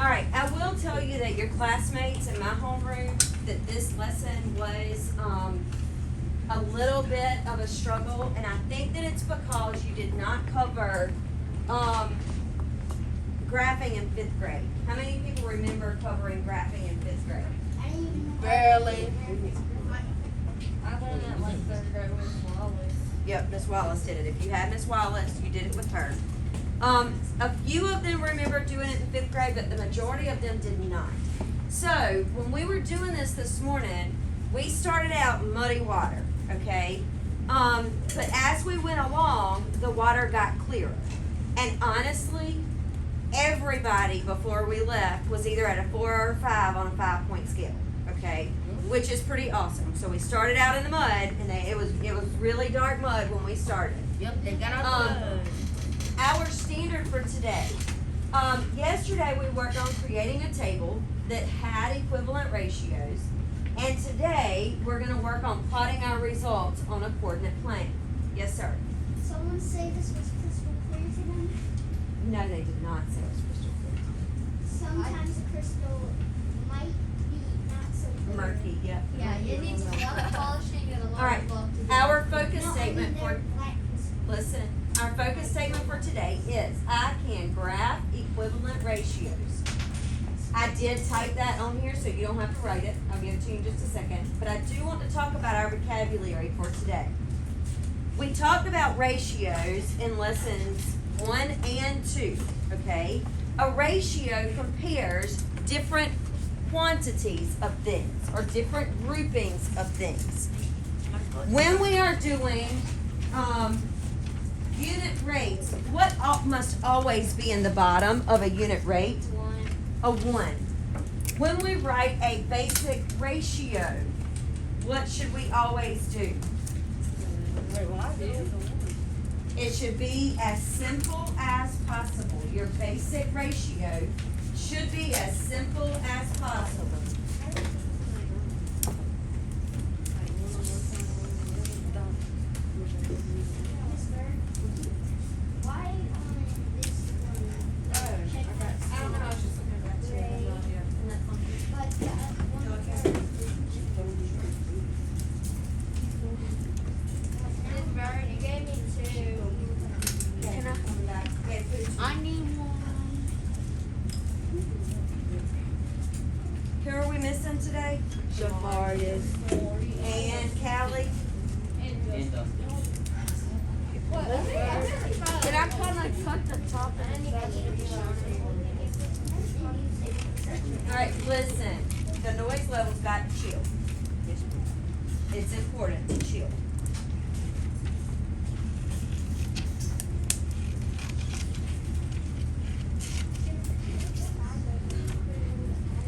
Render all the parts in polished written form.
All right, I will tell you that your classmates in my homeroom, that this lesson was, a little bit of a struggle, and I think that it's because you did not cover, graphing in fifth grade. How many people remember covering graphing in fifth grade? Barely. I done that like third grade with Wallace. Yep, Miss Wallace did it. If you had Miss Wallace, you did it with her. A few of them remember doing it in fifth grade, but the majority of them did not. So, when we were doing this morning, we started out muddy water, okay? But as we went along, the water got clearer. And honestly, everybody before we left was either at a 4 or a 5 on a 5-point scale, okay? Which is pretty awesome. So we started out in the mud, and it was really dark mud when we started. Yep, they got out the mud. Our standard for today. Yesterday we worked on creating a table that had equivalent ratios, and today we're going to work on plotting our results on a coordinate plane. Yes, sir. Someone say this was crystal clear to them. No, they did not say it was crystal clear. Sometimes the crystal might be not so clear. Murky, yep. Yeah, it needs a lot of polishing and a lot All right. of love to do. Our focus No, I statement mean for they're black crystal. Listen, our focus statement for today is I can graph equivalent ratios. I did type that on here, so you don't have to write it. I'll give it to you in just a second. But I do want to talk about our vocabulary for today. We talked about ratios in lessons 1 and 2, okay? A ratio compares different quantities of things or different groupings of things. When we are doing unit rates, what must always be in the bottom of a unit rate? A 1. When we write a basic ratio, what should we always do? It should be as simple as possible. Your basic ratio should be as simple as possible. Miss Bird, why on this one? I don't know, I was just looking at that too. I have no idea. But the one Miss Bird, you gave me 2. Can I come back? Yeah, please. I need one. Who are we missing today? Jamarius. And Callie? What? Did I kind of cut the top of the All right, listen. The noise level's got to chill. It's important to chill.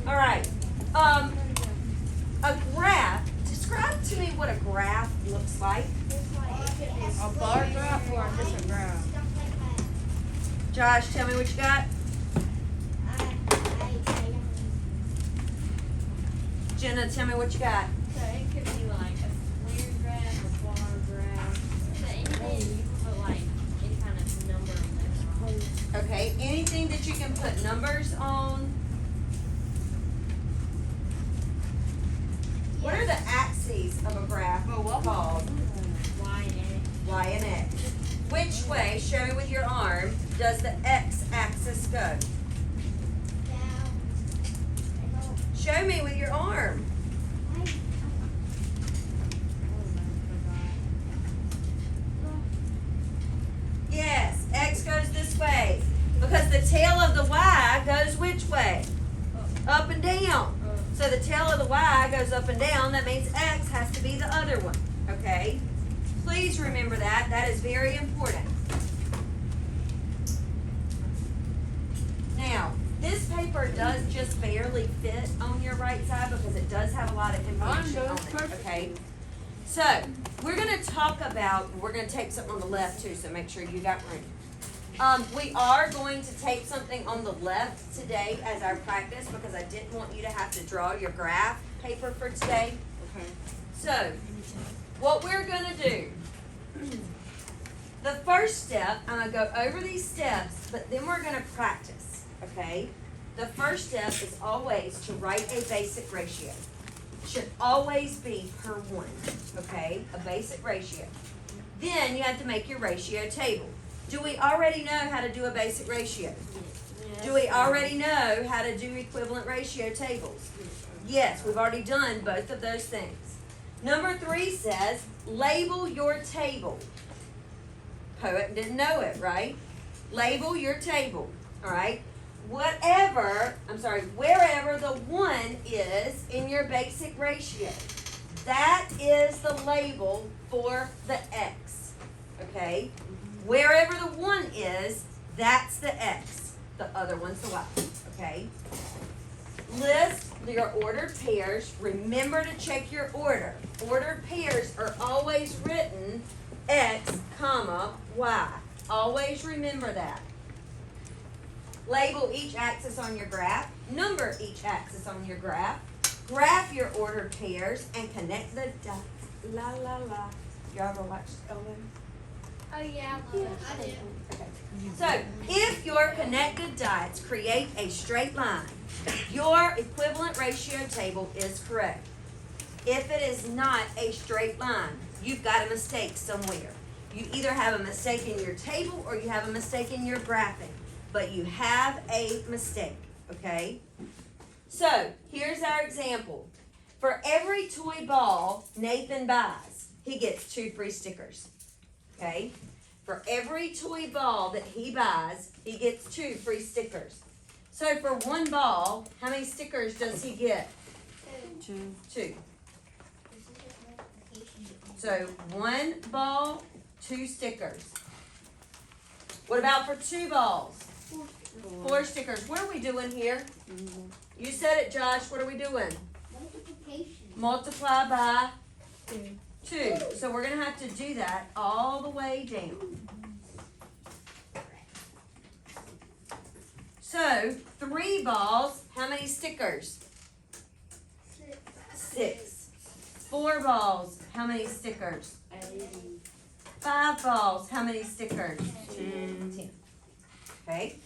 All right. A graph. Describe to me what a graph looks like. A bar graph or a different graph? Stuff like that. Josh, tell me what you got. Jenna, tell me what you got. So it could be like a clear graph, a bar graph, so anything you can put like any kind of number on there. Okay, anything that you can put numbers on. What are the axes of a graph called? Y and X. Y and X. Which way, show me with your arm, does the x-axis go? Show me with your arm. Yes, x goes this way. Because the tail of the y goes which way? Up and down. So the tail of the y goes up and down, that means x has to be the other one, okay? Please remember that, that is very important. Now, this paper does just barely fit on your right side because it does have a lot of information on it, okay? So, we're gonna talk about, we're gonna tape something on the left too, so make sure you got room. We are going to tape something on the left today as our practice because I didn't want you to have to draw your graph paper for today. Okay. So, what we're gonna do, the first step, I'm gonna go over these steps, but then we're gonna practice, okay? the first step is always to write a basic ratio. Should always be per 1, okay? A basic ratio. Then you have to make your ratio table. Do we already know how to do a basic ratio? Do we already know how to do equivalent ratio tables? Yes, we've already done both of those things. Number 3 says, label your table. Poet didn't know it, right? Label your table, all right? Wherever the 1 is in your basic ratio, that is the label for the X, okay? Wherever the 1 is, that's the X. The other one's the Y, okay? List your ordered pairs. Remember to check your order. Ordered pairs are always written X, comma, Y. Always remember that. Label each axis on your graph. Number each axis on your graph. Graph your ordered pairs and connect the dots. La la la. Y'all ever watched Ellen? Oh yeah, I love it. Okay. So, if your connected dots create a straight line, your equivalent ratio table is correct. If it is not a straight line, you've got a mistake somewhere. You either have a mistake in your table or you have a mistake in your graphing, but you have a mistake, okay? So, here's our example. For every toy ball Nathan buys, he gets 2 free stickers. Okay? For every toy ball that he buys, he gets 2 free stickers. So for 1 ball, how many stickers does he get? 2. So 1 ball, 2 stickers. What about for 2 balls? 4 stickers. What are we doing here? You said it, Josh. What are we doing? Multiplication. Multiply by 2. So we're going to have to do that all the way down. So 3 balls, how many stickers? 6. 4 balls, how many stickers? 5 balls, how many stickers? 10. Okay.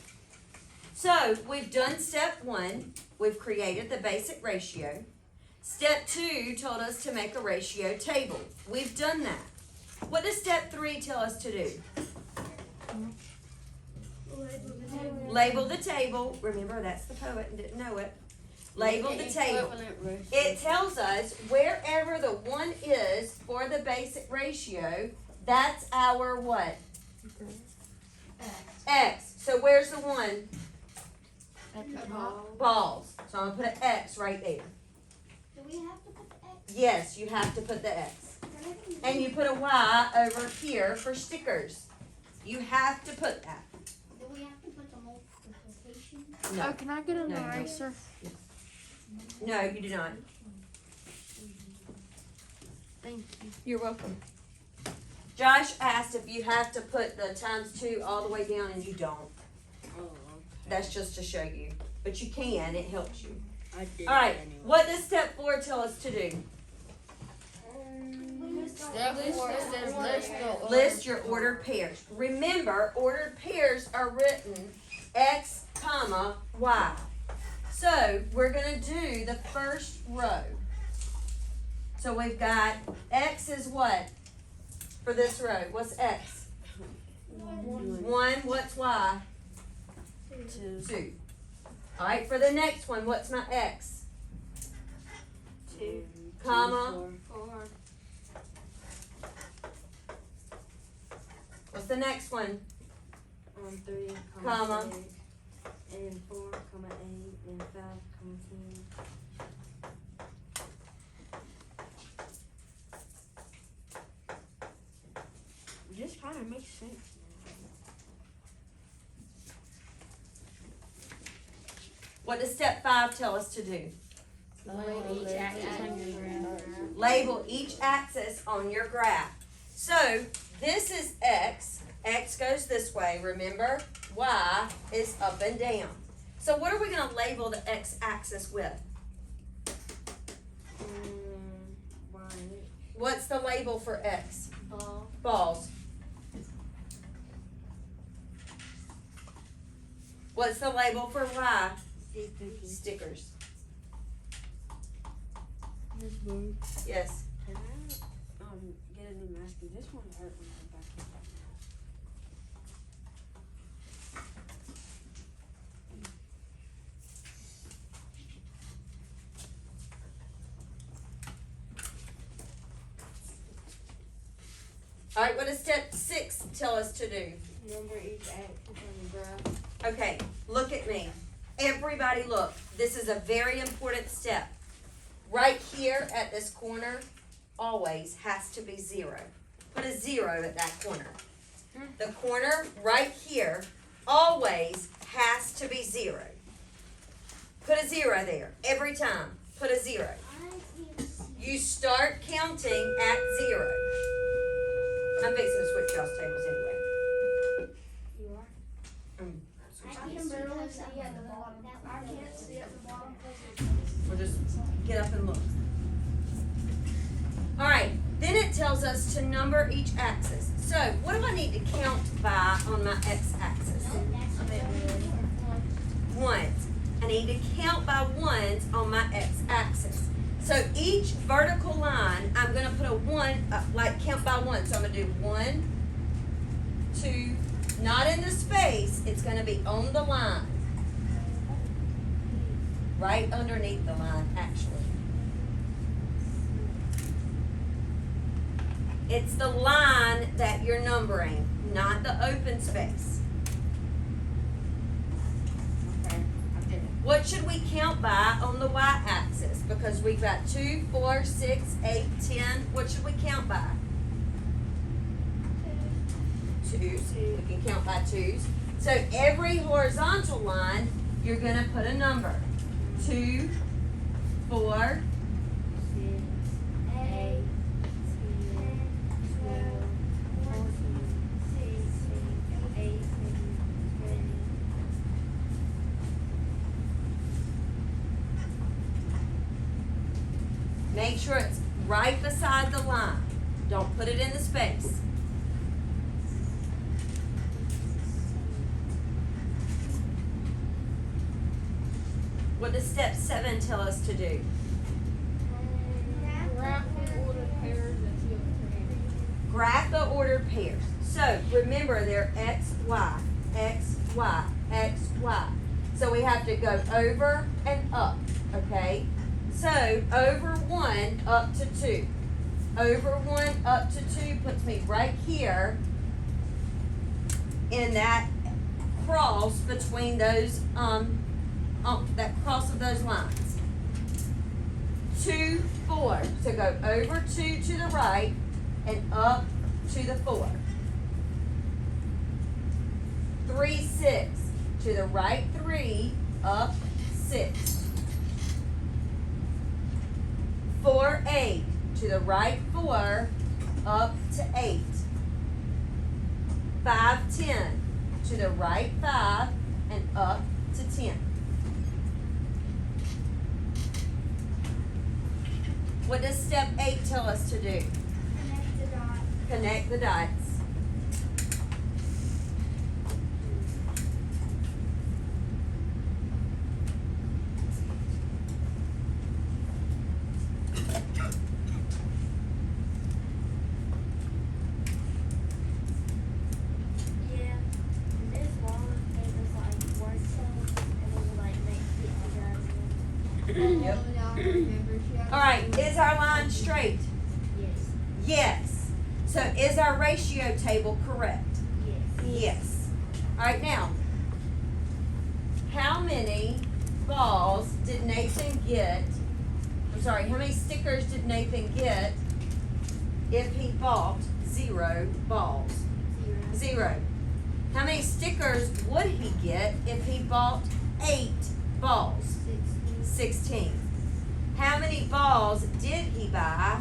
So we've done step 1. We've created the basic ratio. Step 2 told us to make a ratio table. We've done that. What does step 3 tell us to do? Label the table. Remember, that's the poet and didn't know it. Label the table. It tells us wherever the 1 is for the basic ratio, that's our what? X. So where's the 1? Balls. So I'm going to put an X right there. Do we have to put the X? Yes, you have to put the X. And you put a Y over here for stickers. You have to put that. Do we have to put the multiplication? No. Oh, can I get an No, no. eraser? No, you do not. Thank you. You're welcome. Josh asked if you have to put the times 2 all the way down, and you don't. That's just to show you. But you can, it helps you. All right, what does step 4 tell us to do? Step 4 says list the order. List your ordered pairs. Remember, ordered pairs are written X, comma, Y. So we're going to do the first row. So we've got X is what for this row? What's X? 1. What's Y? 2. All right, for the next one, what's my X? 2, Comma. 4, What's the next one? 3, Comma. 6, and 4, 8, and 5, 10. This kind of makes sense. What does step 5 tell us to do? Label each axis on your graph. Label each axis on your graph. So this is X. X goes this way, remember? Y is up and down. So what are we going to label the X axis with? What's the label for X? Ball. Balls. What's the label for Y? Stickers. Miss Boo, Yes. can I, get a new mask? This one hurt when I'm back in. All right, what does step 6 tell us to do? Number each action on the graph. Okay, look at me. Everybody look. This is a very important step. Right here at this corner always has to be 0. Put a 0 at that corner. The corner right here always has to be 0. Put a 0 there. Every time. Put a 0. You start counting at 0. I'm fixing to switch y'all's tables anyway. You are? I can barely see at the bottom. I can't see at the bottom We'll just get up and look. All right, then it tells us to number each axis. So what do I need to count by on my x-axis? Ones. I need to count by ones on my x-axis. So each vertical line, I'm going to put a 1, like count by 1. So I'm going to do 1, 2, not in the space, it's going to be on the line. Right underneath the line, actually. It's the line that you're numbering, not the open space. Okay, I did it. What should we count by on the y-axis? Because we've got 2, 4, 6, 8, 10. What should we count by? 2s. We can count by 2s. So every horizontal line, you're going to put a number. 2, 4, 8, 12, 14, 16, 18, 20. Make sure it's right beside the line. Don't put it in the space. What does step 7 tell us to do? Graph the ordered pairs until three. Graph the ordered pairs. So remember they're x, y, x, y, x, y. So we have to go over and up, okay? So over 1 up to 2. Over 1 up to 2 puts me right here in that cross between those, that cross of those lines. 2, 4. So go over 2 to the right and up to the 4. 3, 6. To the right 3, up 6. 4, 8. To the right 4, up to 8. 5, 10. To the right 5 and up to 10. What does step 8 tell us to do? Connect the dots. Connect the dots. Yeah. This Wallace made us like work and we would like make picture Yep. I remember. She All right, is our line straight? Yes. Yes. So is our ratio table correct? Yes. Yes. All right, now, how many balls did Nathan get? I'm sorry, how many stickers did Nathan get if he bought 0 balls? 0. How many stickers would he get if he bought 8 balls? 16. How many balls did he buy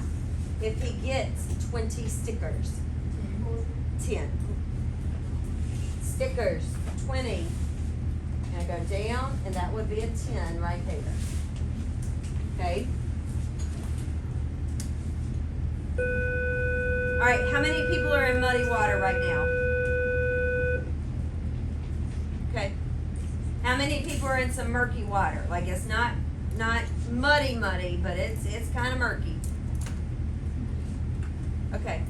if he gets 20 stickers? 10. Stickers, 20. And I go down, and that would be a 10 right there. Okay? All right, how many people are in muddy water right now? Okay. How many people are in some murky water? Like it's not muddy, but it's kind of murky. Okay.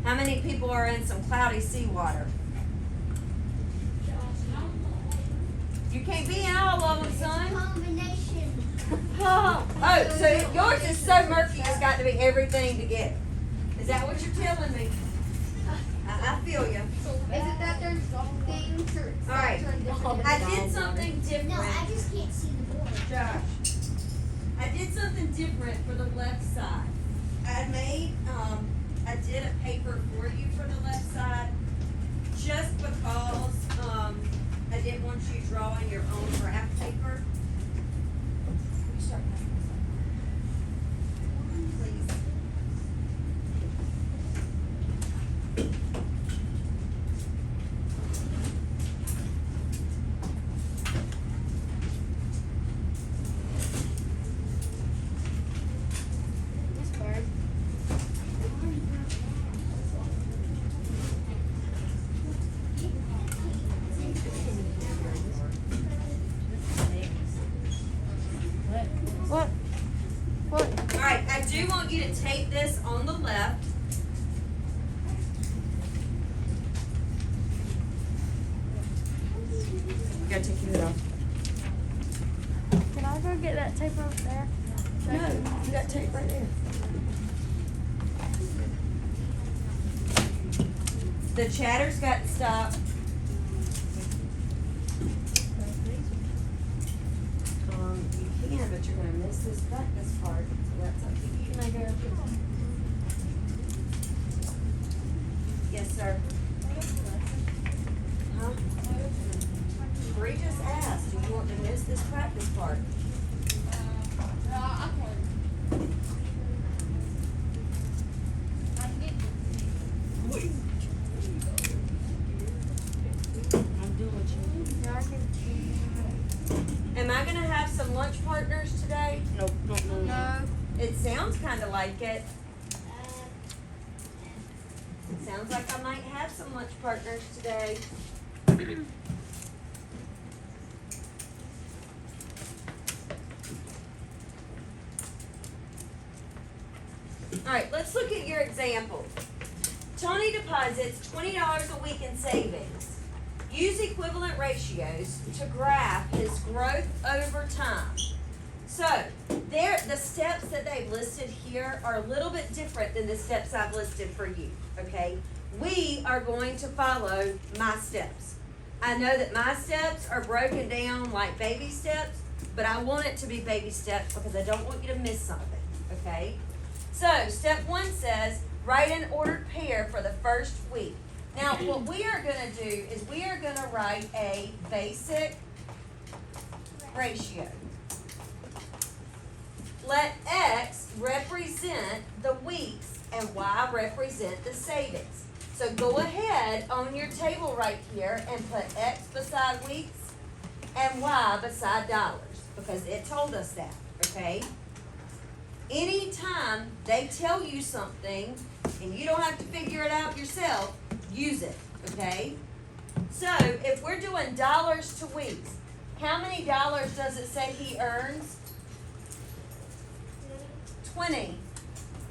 How many people are in some cloudy seawater? You can't be in all of them, son. Combination. Oh, so yours is so murky it's got to be everything together. Is that what you're telling me? I feel you. Is it that there's things or All right. I did something No, different. I just can't see the board. Josh, I did something different for the left side. I did a paper for you for the left side, just because, I didn't want you drawing your own graph paper. Please. this bird? What? What? All right, I do want you to tape this on the left. You gotta take your hood off. Can I go get that tape over there? No, you got tape right there. The chatter's got to stop. You can, but you're gonna miss this practice part, so that's up to you. Can I go? Yes, sir. Huh? Bree just asked, do you want to miss this practice part? Yeah, I can. Am I gonna have some lunch partners today? No. It sounds kinda like it. It sounds like I might have some lunch partners today. Alright, let's look at your example. Tony deposits $20 a week in savings. Use equivalent ratios to graph his growth over time. So, the steps that they've listed here are a little bit different than the steps I've listed for you, okay? We are going to follow my steps. I know that my steps are broken down like baby steps, but I want it to be baby steps because I don't want you to miss something, okay? So, step 1 says, write an ordered pair for the first week. Now, what we are gonna do is we are gonna write a basic ratio. Let X represent the weeks and Y represent the savings. So go ahead on your table right here and put X beside weeks and Y beside dollars, because it told us that, okay? Anytime they tell you something and you don't have to figure it out yourself, use it, okay? So if we're doing dollars to weeks, how many dollars does it say he earns? 20.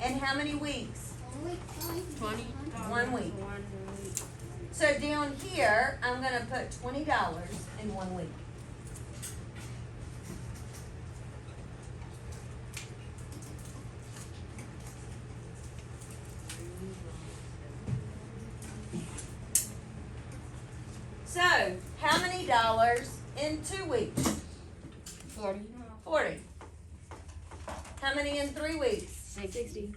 And how many weeks? 20. 1 week. So down here, I'm gonna put $20 in 1 week. So, how many dollars in 2 weeks? 40. 40. How many in 3 weeks? 60.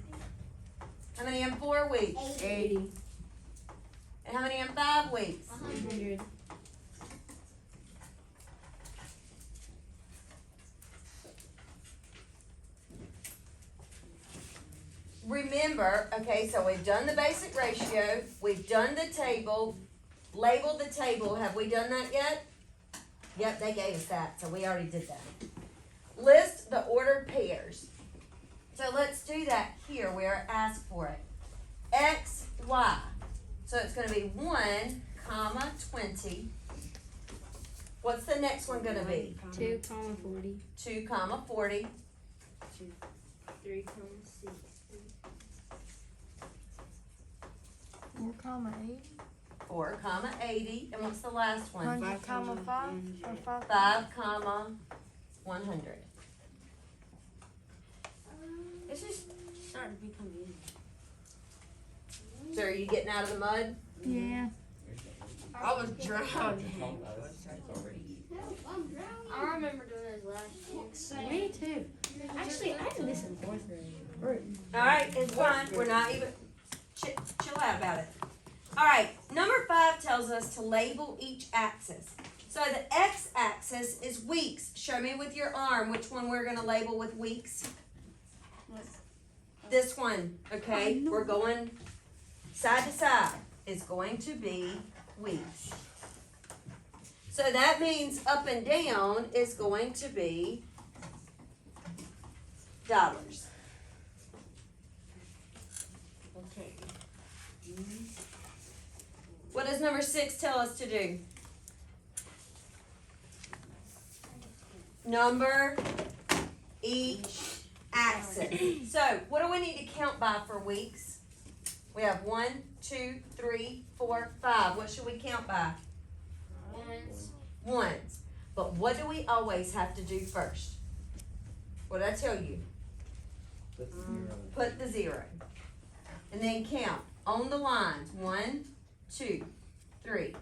How many in 4 weeks? 80. And how many in 5 weeks? 100. Remember, okay, so we've done the basic ratio, we've done the table, labeled the table. Have we done that yet? Yep, they gave us that, so we already did that. List the ordered pairs. So let's do that here where it asks for it. X, Y. So it's gonna be 1, comma, 20. What's the next one gonna be? 2,40. 2 comma 40. 3,60. 4,80. 4 comma 80. And what's the last one? 100,5 or 5. 5 comma 100. This is starting to become easy. So are you getting out of the mud? Yeah. I was drowning. Help, I'm drowning. I remember doing this last year. Me too. Actually, I did this in 4th grade. Alright, it's fine. We're not even, chill out about it. Alright, number 5 tells us to label each axis. So the x-axis is weeks. Show me with your arm which one we're gonna label with weeks. This one, okay? We're going side to side. Is going to be weeks. So that means up and down is going to be dollars. Okay. What does number 6 tell us to do? Number each axis. So what do we need to count by for weeks? We have 1, 2, 3, 4, 5. What should we count by? Ones. Ones. But what do we always have to do first? What did I tell you? Put the 0. And then count on the lines. 1, 2, 3.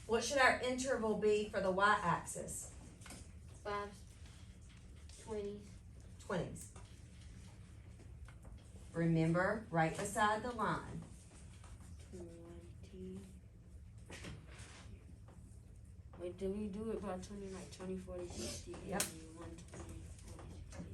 What should our interval be for the y-axis? 5s. 20s. 20s. Remember, right beside the line. 20. Wait, did we do it by 20, like 20, 40, 60? Yep. 120, 40, 58.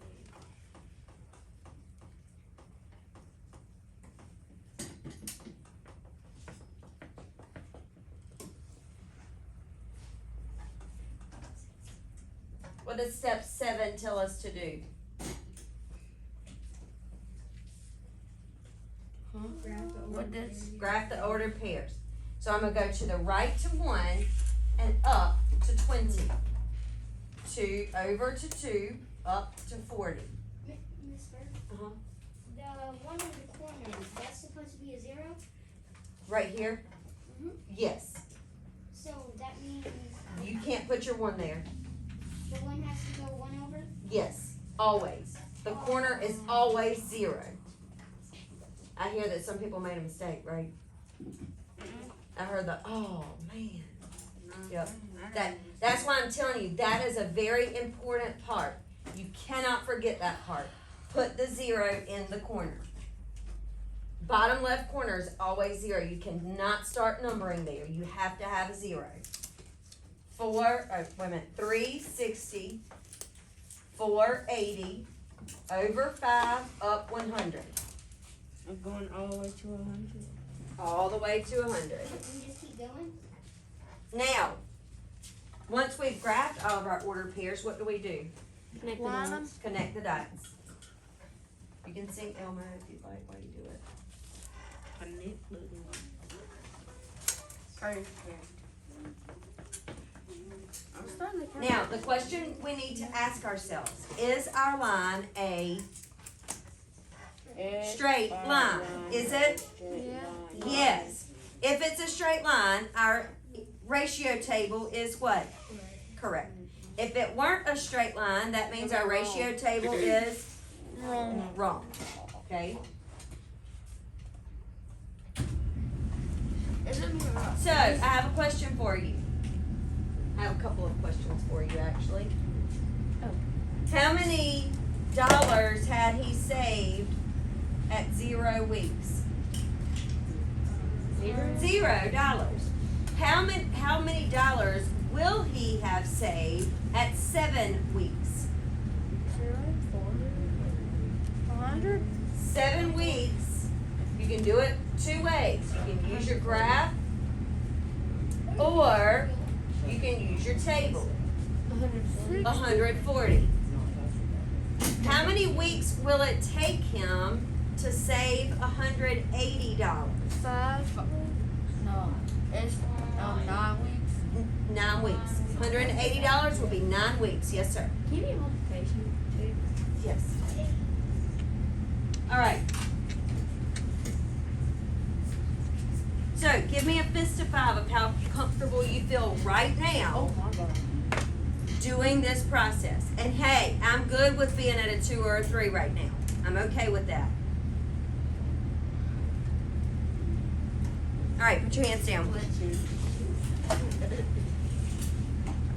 What does step 7 tell us to do? What does? Graph the ordered pairs. So I'm gonna go to the right to 1 and up to 20. 2 over to 2, up to 40. Miss Bird, Uh-huh. the one in the corner, that's supposed to be a 0? Right here? Mhm. Yes. So that means You can't put your 1 there. the one has to go 1 over? Yes, always. The corner is always 0. I hear that some people made a mistake, right? I heard the, oh, man. Yep. That's why I'm telling you, that is a very important part. You cannot forget that part. Put the 0 in the corner. Bottom left corner is always 0. You cannot start numbering there. You have to have a 0. 360, 480, over 5, up 100. I'm going all the way to 100. All the way to 100. And just keep going? Now, once we've graphed all of our ordered pairs, what do we do? Connect the Line 'em. dots. Connect the dots. You can sing Elmo if you'd like while you do it. Connect the dots. Perfect. I'm starting to count. Now, the question we need to ask ourselves, is our line a straight line? Is it? Yeah. Yes. If it's a straight line, our ratio table is what? Correct. If it weren't a straight line, that means our ratio table is wrong. Okay? So, I have a question for you. I have a couple of questions for you, actually. How many dollars had he saved at 0 weeks? $0. How many dollars will he have saved at 7 weeks? 100? 7 weeks. You can do it 2 ways. You can use your graph, or you can use your table. 140. How many weeks will it take him to save $180? 5. No, it's 9 weeks. 9 weeks. $180 will be 9 weeks. Yes, sir. Can you be multiplication too? Yes. All right. So, give me a fist of 5 of how comfortable you feel right now Oh my God. doing this process. And hey, I'm good with being at a 2 or a 3 right now. I'm okay with that. All right, put your hands down.